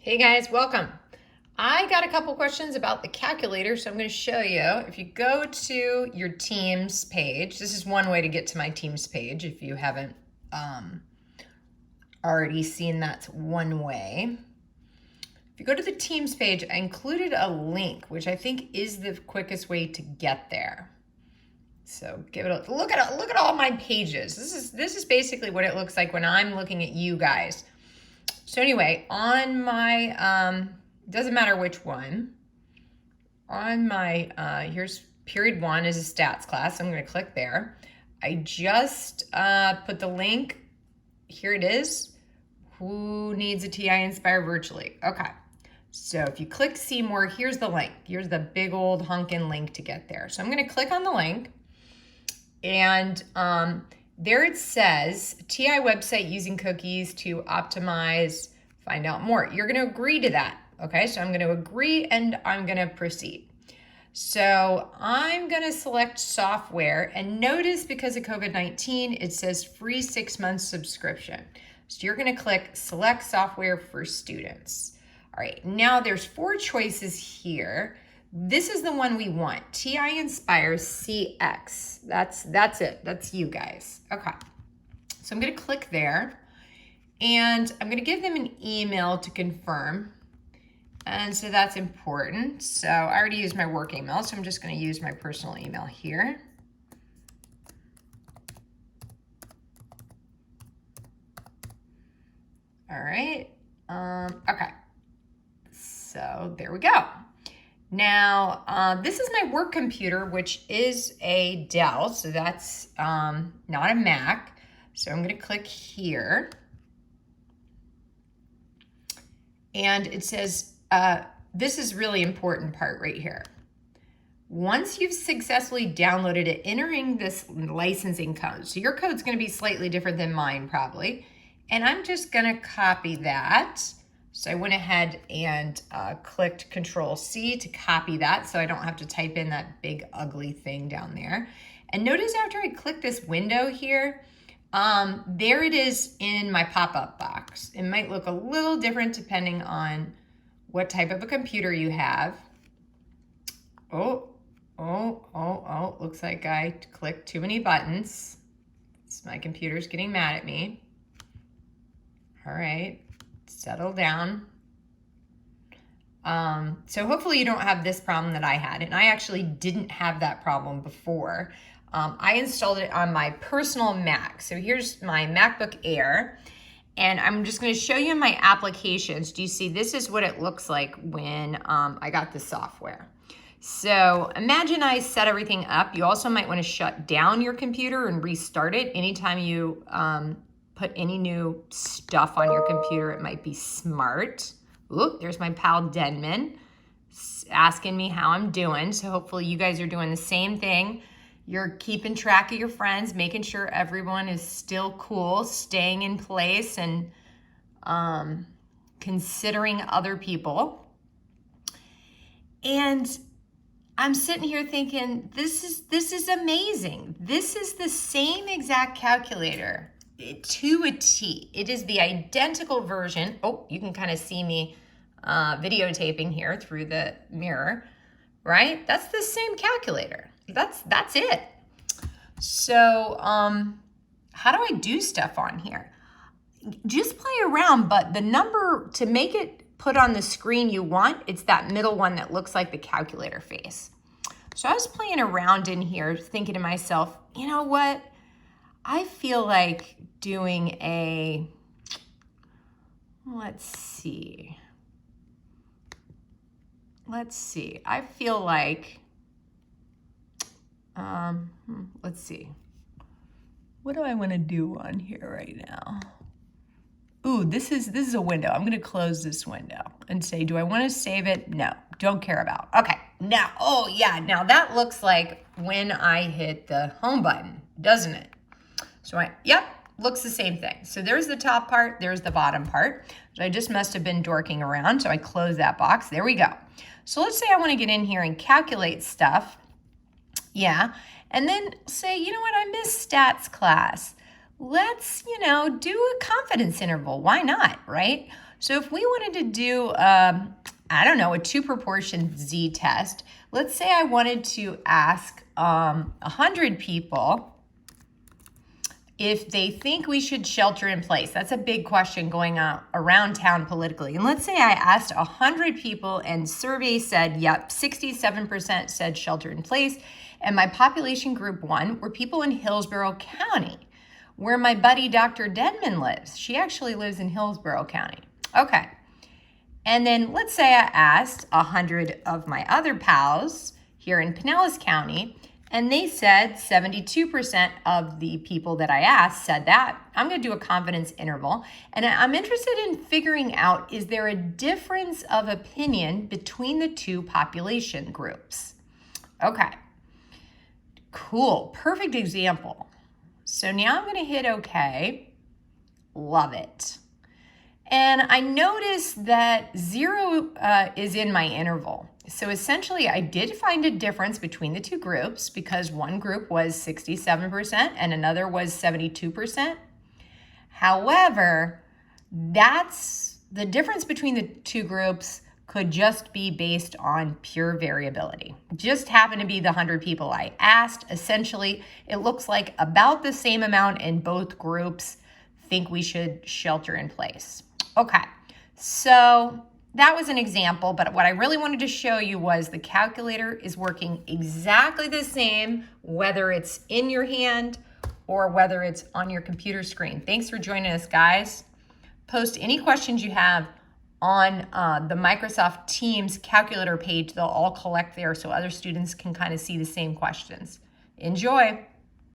Hey guys, welcome. I got a couple questions about the calculator, so I'm going to show you. If you go to your Teams page, this is one way to get to my Teams page. If you haven't already seen, that's one way. If you go to the Teams page, I included a link, which I think is the quickest way to get there. So give it a look at all my pages. This is basically what it looks like when I'm looking at you guys. So anyway, on my, doesn't matter which one, on my, here's period 1 is a stats class. I'm going to click there. I just put the link. Here it is. Who needs a TI Inspire virtually? Okay. So if you click see more, here's the link. Here's the big old hunkin' link to get there. So I'm going to click on the link. And there it says, TI website using cookies to optimize, find out more. You're going to agree to that. Okay, so I'm going to agree and I'm going to proceed. So I'm going to select software, and notice because of COVID-19, it says free 6 months subscription. So you're going to click select software for students. All right, now there's 4 choices here. This is the one we want, TI Inspire CX. That's it, that's you guys. Okay, so I'm gonna click there and I'm gonna give them an email to confirm. And so that's important. So I already used my work email, so I'm just gonna use my personal email here. All right, okay, so there we go. Now, this is my work computer, which is a Dell, so that's not a Mac. So I'm going to click here. And it says, this is really important part right here. Once you've successfully downloaded it, entering this licensing code. So your code's going to be slightly different than mine probably. And I'm just going to copy that. So I went ahead and clicked Control-C to copy that so I don't have to type in that big ugly thing down there. And notice after I click this window here, there it is in my pop-up box. It might look a little different depending on what type of a computer you have. Looks like I clicked too many buttons. My computer's getting mad at me. All right. Settle down. So hopefully you don't have this problem that I had. And I actually didn't have that problem before. I installed it on my personal Mac. So here's my MacBook Air. And I'm just going to show you my applications. Do you see this is what it looks like when I got the software. So imagine I set everything up. You also might want to shut down your computer and restart it anytime you put any new stuff on your computer. It might be smart. Ooh, there's my pal Denman asking me how I'm doing. So hopefully you guys are doing the same thing. You're keeping track of your friends, making sure everyone is still cool, staying in place, and considering other people. And I'm sitting here thinking, this is amazing. This is the same exact calculator to a T. It is the identical version. Oh, you can kind of see me videotaping here through the mirror, right? That's the same calculator. That's it. So how do I do stuff on here? Just play around, but the number to make it put on the screen you want, it's that middle one that looks like the calculator face. So I was playing around in here thinking to myself, you know what? I feel like doing a, let's see. I feel like, let's see. What do I want to do on here right now? Ooh, this is a window. I'm going to close this window and say, do I want to save it? No, don't care about. Okay, now, oh yeah, now that looks like when I hit the home button, doesn't it? So yep, looks the same thing. So there's the top part, there's the bottom part. So I just must have been dorking around, so I closed that box. There we go. So let's say I want to get in here and calculate stuff. Yeah, and then say, you know what, I missed stats class. Let's, do a confidence interval. Why not, right? So if we wanted to do, I don't know, a 2 proportion z-test, let's say I wanted to ask 100 people if they think we should shelter in place. That's a big question going on around town politically. And let's say I asked 100 people and survey said, yep, 67% said shelter in place. And my population group 1 were people in Hillsborough County, where my buddy Dr. Denman lives. She actually lives in Hillsborough County. Okay. And then let's say I asked 100 of my other pals here in Pinellas County, and they said 72% of the people that I asked said that. I'm going to do a confidence interval. And I'm interested in figuring out, is there a difference of opinion between the 2 population groups? Okay. Cool. Perfect example. So now I'm going to hit OK. Love it. And I noticed that 0 is in my interval. So essentially, I did find a difference between the 2 groups because one group was 67% and another was 72%. However, that's the difference between the 2 groups could just be based on pure variability. Just happened to be the 100 people I asked. Essentially, it looks like about the same amount in both groups think we should shelter in place. Okay, so that was an example, but what I really wanted to show you was the calculator is working exactly the same, whether it's in your hand or whether it's on your computer screen. Thanks for joining us, guys. Post any questions you have on the Microsoft Teams calculator page. They'll all collect there so other students can kind of see the same questions. Enjoy.